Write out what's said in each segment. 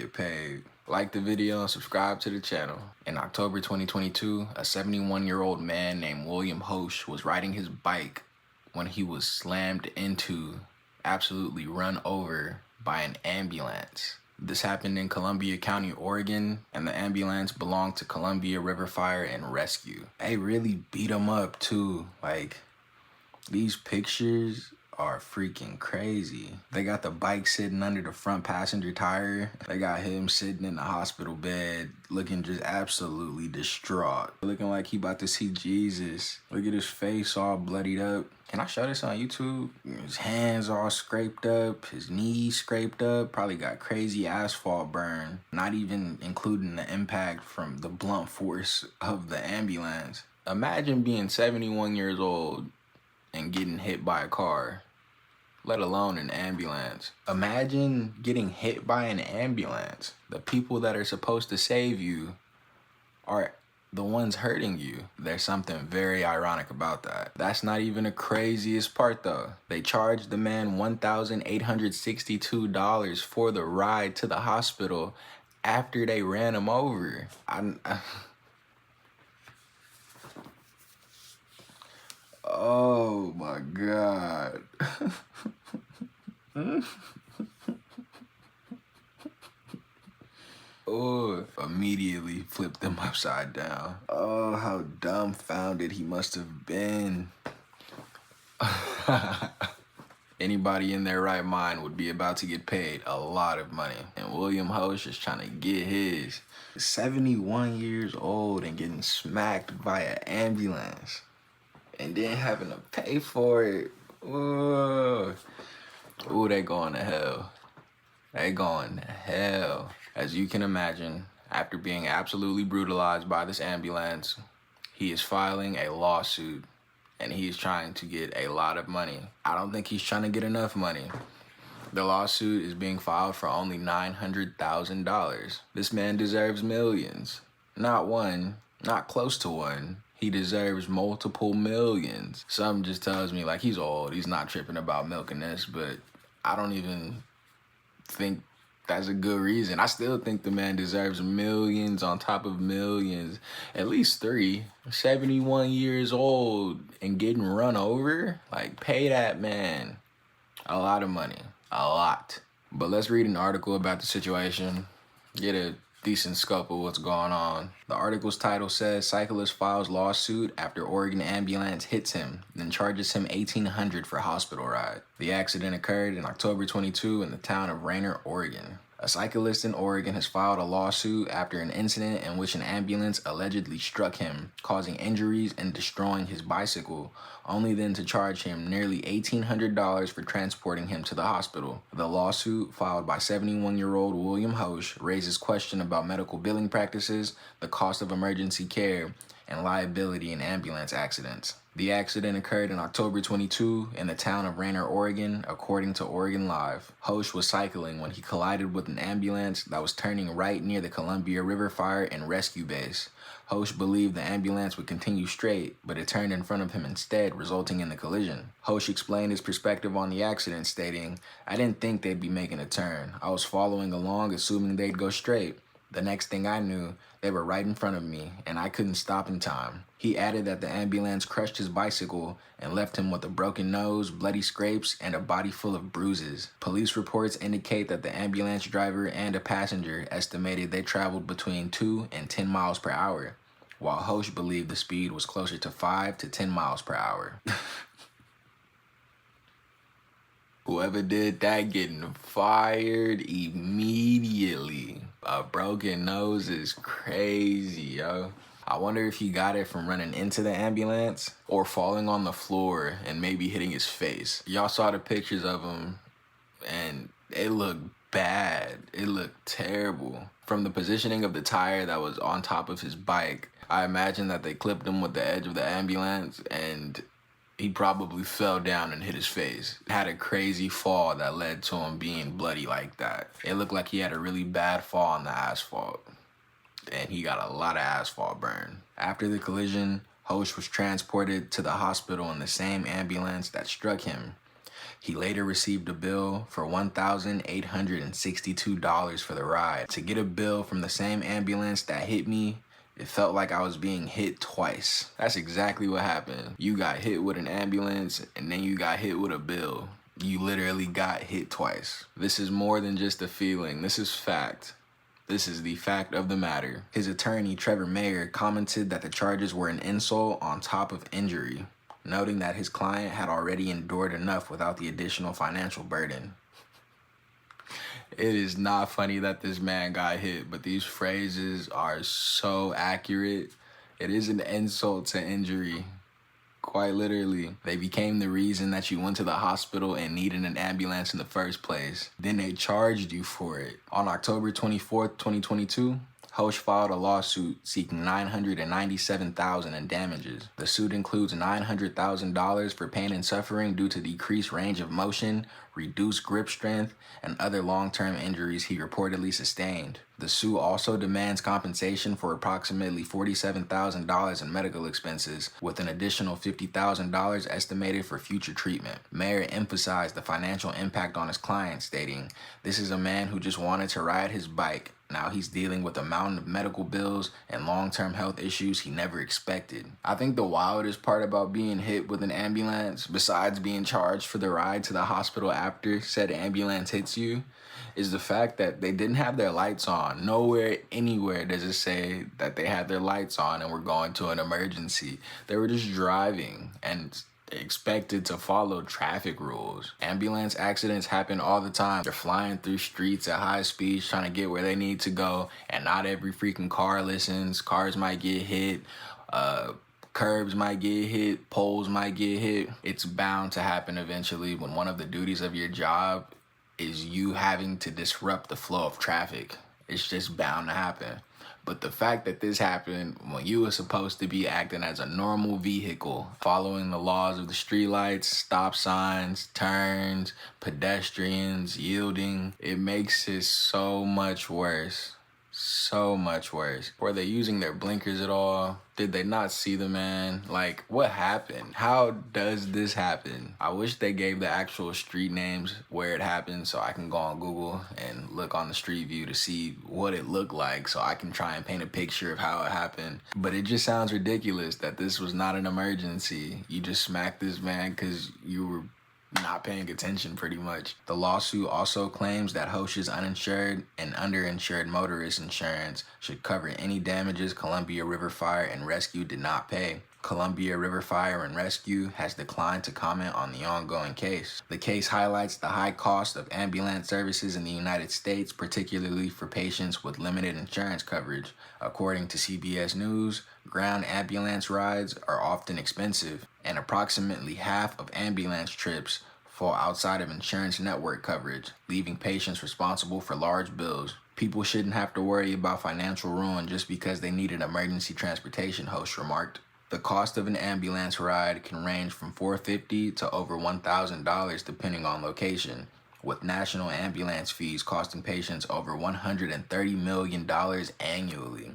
get paid. Like the video and subscribe to the channel. In October 2022, a 71-year-old man named William Hosch was riding his bike when he was slammed into, absolutely run over by an ambulance. This happened in Columbia County, Oregon, and the ambulance belonged to Columbia River Fire and Rescue. They really beat him up too. Like, these pictures are freaking crazy. They got the bike sitting under the front passenger tire. They got him sitting in the hospital bed looking just absolutely distraught. Looking like he about to see Jesus. Look at his face all bloodied up. Can I show this on YouTube? His hands all scraped up, his knees scraped up, probably got crazy asphalt burn, not even including the impact from the blunt force of the ambulance. Imagine being 71 years old and getting hit by a car, let alone an ambulance. Imagine getting hit by an ambulance. The people that are supposed to save you are the ones hurting you. There's something very ironic about that. That's not even the craziest part though. They charged the man $1,862 for the ride to the hospital after they ran him over. Oh my God. Oh, immediately flipped them upside down. Oh, how dumbfounded he must have been. Anybody in their right mind would be about to get paid a lot of money. And William Hosch is trying to get his. 71 years old and getting smacked by an ambulance. And then having to pay for it. Ooh, they going to hell. They going to hell. As you can imagine, after being absolutely brutalized by this ambulance, he is filing a lawsuit and he is trying to get a lot of money. I don't think he's trying to get enough money. The lawsuit is being filed for only $900,000. This man deserves millions. Not one, not close to one. He deserves multiple millions. Something just tells me like he's old. He's not tripping about milking this, but I don't even think that's a good reason. I still think the man deserves millions on top of millions. At least 3. 71 years old and getting run over? Like, pay that man a lot of money. A lot. But let's read an article about the situation. Get a decent scope of what's going on. The article's title says, cyclist files lawsuit after Oregon ambulance hits him, then charges him $1,800 for hospital ride. The accident occurred in October 22 in the town of Rainier, Oregon. A cyclist in Oregon has filed a lawsuit after an incident in which an ambulance allegedly struck him, causing injuries and destroying his bicycle, only then to charge him nearly $1,800 for transporting him to the hospital. The lawsuit, filed by 71-year-old William Hosch, raises questions about medical billing practices, the cost of emergency care, and liability in ambulance accidents. The accident occurred in October 22 in the town of Rainier, Oregon, according to Oregon Live. Hosch was cycling when he collided with an ambulance that was turning right near the Columbia River Fire and Rescue Base. Hosch believed the ambulance would continue straight, but it turned in front of him instead, resulting in the collision. Hosch explained his perspective on the accident, stating, "I didn't think they'd be making a turn. I was following along, assuming they'd go straight. The next thing I knew, they were right in front of me, and I couldn't stop in time." He added that the ambulance crushed his bicycle and left him with a broken nose, bloody scrapes, and a body full of bruises. Police reports indicate that the ambulance driver and a passenger estimated they traveled between 2 and 10 miles per hour, while Hosch believed the speed was closer to 5 to 10 miles per hour. Whoever did that getting fired immediately. A broken nose is crazy, yo. I wonder if he got it from running into the ambulance or falling on the floor and maybe hitting his face. Y'all saw the pictures of him and it looked bad. It looked terrible. From the positioning of the tire that was on top of his bike, I imagine that they clipped him with the edge of the ambulance and he probably fell down and hit his face. Had a crazy fall that led to him being bloody like that. It looked like he had a really bad fall on the asphalt, and he got a lot of asphalt burn. After the collision, Hosch was transported to the hospital in the same ambulance that struck him. He later received a bill for $1,862 for the ride. To get a bill from the same ambulance that hit me, it felt like I was being hit twice. That's exactly what happened. You got hit with an ambulance and then you got hit with a bill. You literally got hit twice. This is more than just a feeling. This is fact. This is the fact of the matter. His attorney, Trevor Mayer, commented that the charges were an insult on top of injury, noting that his client had already endured enough without the additional financial burden. It is not funny that this man got hit, but these phrases are so accurate. It is an insult to injury. Quite literally. They became the reason that you went to the hospital and needed an ambulance in the first place. Then they charged you for it. On October 24th, 2022, Hoche filed a lawsuit seeking $997,000 in damages. The suit includes $900,000 for pain and suffering due to decreased range of motion, reduced grip strength, and other long-term injuries he reportedly sustained. The suit also demands compensation for approximately $47,000 in medical expenses, with an additional $50,000 estimated for future treatment. Mayer emphasized the financial impact on his client, stating, "This is a man who just wanted to ride his bike. Now he's dealing with a mountain of medical bills and long-term health issues he never expected." I think the wildest part about being hit with an ambulance, besides being charged for the ride to the hospital after said ambulance hits you, is the fact that they didn't have their lights on. Nowhere, anywhere does it say that they had their lights on and were going to an emergency. They were just driving and expected to follow traffic rules. Ambulance accidents happen all the time. They're flying through streets at high speeds trying to get where they need to go, and not every freaking car listens. Cars might get hit, curbs might get hit, poles might get hit. It's bound to happen eventually when one of the duties of your job is you having to disrupt the flow of traffic. It's just bound to happen. But the fact that this happened when you were supposed to be acting as a normal vehicle, following the laws of the streetlights, stop signs, turns, pedestrians, yielding, it makes it so much worse. So much worse. Were they using their blinkers at all? Did they not see the man? Like, what happened? How does this happen? I wish they gave the actual street names where it happened so I can go on Google and look on the street view to see what it looked like so I can try and paint a picture of how it happened. But it just sounds ridiculous that this was not an emergency. You just smacked this man because you were not paying attention, pretty much. The lawsuit also claims that Hoche's uninsured and underinsured motorist insurance should cover any damages Columbia River Fire and Rescue did not pay. Columbia River Fire and Rescue has declined to comment on the ongoing case. The case highlights the high cost of ambulance services in the United States, particularly for patients with limited insurance coverage. According to CBS News, ground ambulance rides are often expensive, and approximately half of ambulance trips fall outside of insurance network coverage, leaving patients responsible for large bills. People shouldn't have to worry about financial ruin just because they needed emergency transportation, Hoche remarked. The cost of an ambulance ride can range from $450 to over $1,000 depending on location, with national ambulance fees costing patients over $130 million annually.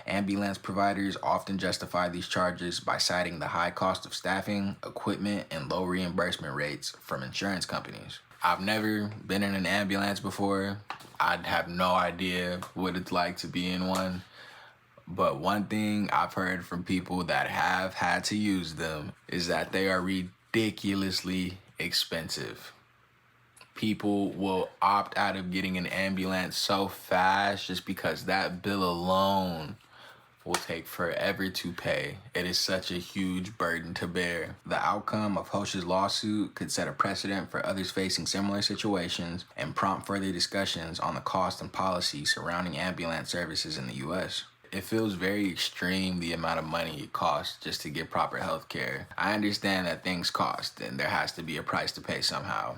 Ambulance providers often justify these charges by citing the high cost of staffing, equipment, and low reimbursement rates from insurance companies. I've never been in an ambulance before. I have no idea what it's like to be in one. But one thing I've heard from people that have had to use them is that they are ridiculously expensive. People will opt out of getting an ambulance so fast just because that bill alone will take forever to pay. It is such a huge burden to bear. The outcome of Hoche's lawsuit could set a precedent for others facing similar situations and prompt further discussions on the cost and policy surrounding ambulance services in the U.S. It feels very extreme, the amount of money it costs just to get proper health care. I understand that things cost and there has to be a price to pay somehow.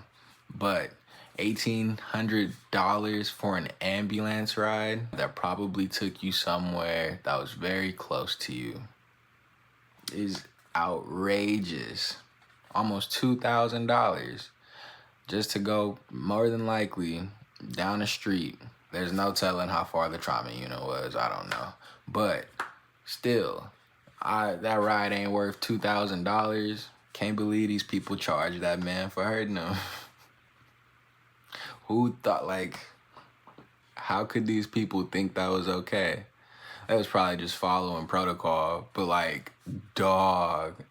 But $1,800 for an ambulance ride that probably took you somewhere that was very close to you is outrageous. Almost $2,000 just to go, more than likely, down the street. There's no telling how far the trauma unit was, I don't know. But still, that ride ain't worth $2,000. Can't believe these people charged that man for hurting them. Who thought, like, how could these people think that was okay? That was probably just following protocol, but like, dog.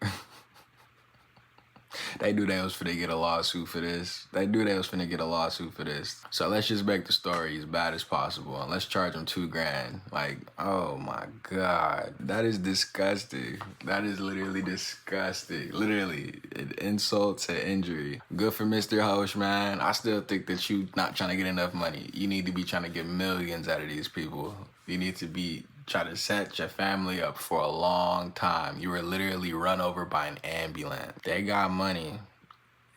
They knew they was finna get a lawsuit for this. They knew they was finna get a lawsuit for this. So let's just make the story as bad as possible and let's charge them $2 grand. Like, oh my God. That is disgusting. That is literally disgusting. Literally, an insult to injury. Good for Mr. Hosh, man. I still think that you not trying to get enough money. You need to be trying to get millions out of these people. You need to be trying to set your family up for a long time. You were literally run over by an ambulance. They got money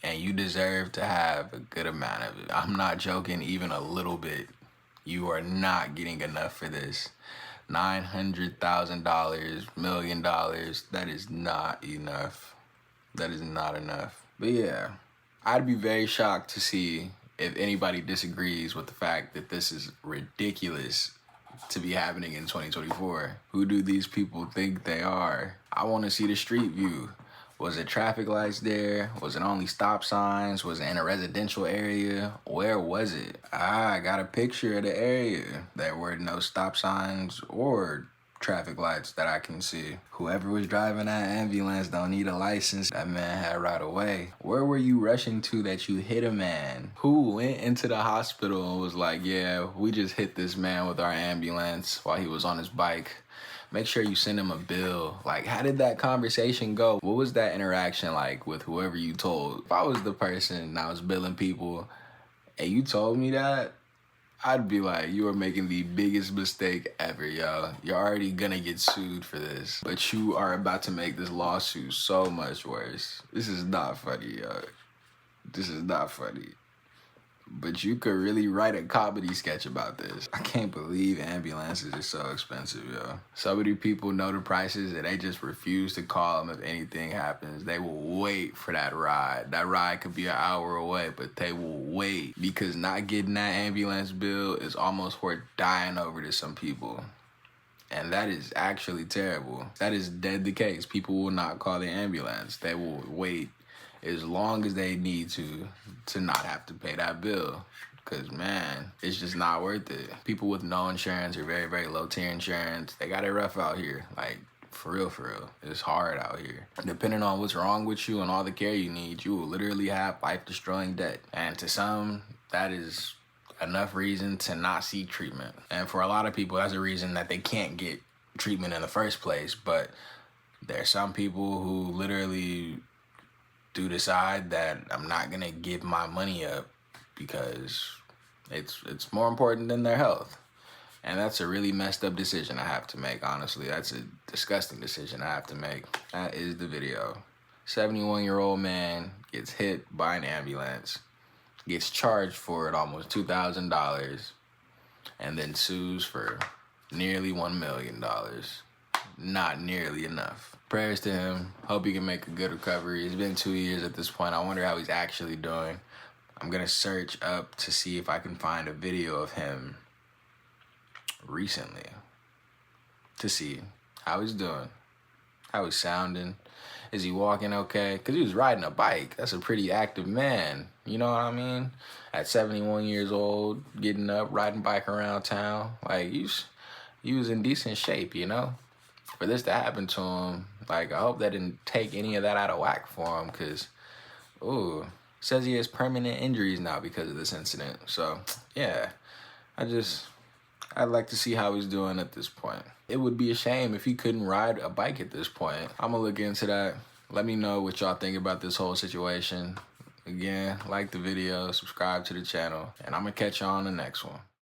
and you deserve to have a good amount of it. I'm not joking even a little bit. You are not getting enough for this. $900,000, $1 million, that is not enough. That is not enough. But yeah, I'd be very shocked to see if anybody disagrees with the fact that this is ridiculous to be happening in 2024. Who do these people think they are? I want to see the street view. Was it traffic lights there? Was it only stop signs? Was it in a residential area? Where was it? I got a picture of the area. There were no stop signs or traffic lights that I can see. Whoever was driving that ambulance don't need a license. That man had right away. Where were you rushing to that you hit a man? Who went into the hospital and was like, yeah, we just hit this man with our ambulance while he was on his bike. Make sure you send him a bill. Like, how did that conversation go? What was that interaction like with whoever you told? If I was the person that was billing people and you told me that, I'd be like, you are making the biggest mistake ever, yo. You're already gonna get sued for this, but you are about to make this lawsuit so much worse. This is not funny, yo. This is not funny. But you could really write a comedy sketch about this. I can't believe ambulances are so expensive, yo. So many people know the prices and they just refuse to call them if anything happens. They will wait for that ride. That ride could be an hour away, but they will wait because not getting that ambulance bill is almost worth dying over to some people. And that is actually terrible. That is dead the case. People will not call the ambulance. They will wait as long as they need to not have to pay that bill. Because, man, it's just not worth it. People with no insurance or very, very low tier insurance, they got it rough out here. Like, for real. It's hard out here. Depending on what's wrong with you and all the care you need, you will literally have life-destroying debt. And to some, that is enough reason to not seek treatment. And for a lot of people, that's a reason that they can't get treatment in the first place. But there's some people who literally do decide that I'm not gonna give my money up because it's more important than their health. And that's a really messed up decision I have to make, honestly. That's a disgusting decision I have to make. That is the video. 71-year-old man gets hit by an ambulance, gets charged for it almost $2,000, and then sues for nearly $1 million. Not nearly enough. Prayers to him. Hope he can make a good recovery. It's been 2 years at this point. I wonder how he's actually doing. I'm gonna search up to see if I can find a video of him recently to see how he's doing, how he's sounding. Is he walking okay? Because he was riding a bike. That's a pretty active man. You know what I mean? At 71 years old, getting up, riding bike around town. Like, he was in decent shape, you know? For this to happen to him, like, I hope that didn't take any of that out of whack for him, because, ooh, says he has permanent injuries now because of this incident. So, yeah, I'd like to see how he's doing at this point. It would be a shame if he couldn't ride a bike at this point. I'm gonna look into that. Let me know what y'all think about this whole situation. Again, like the video, subscribe to the channel, and I'm gonna catch y'all on the next one.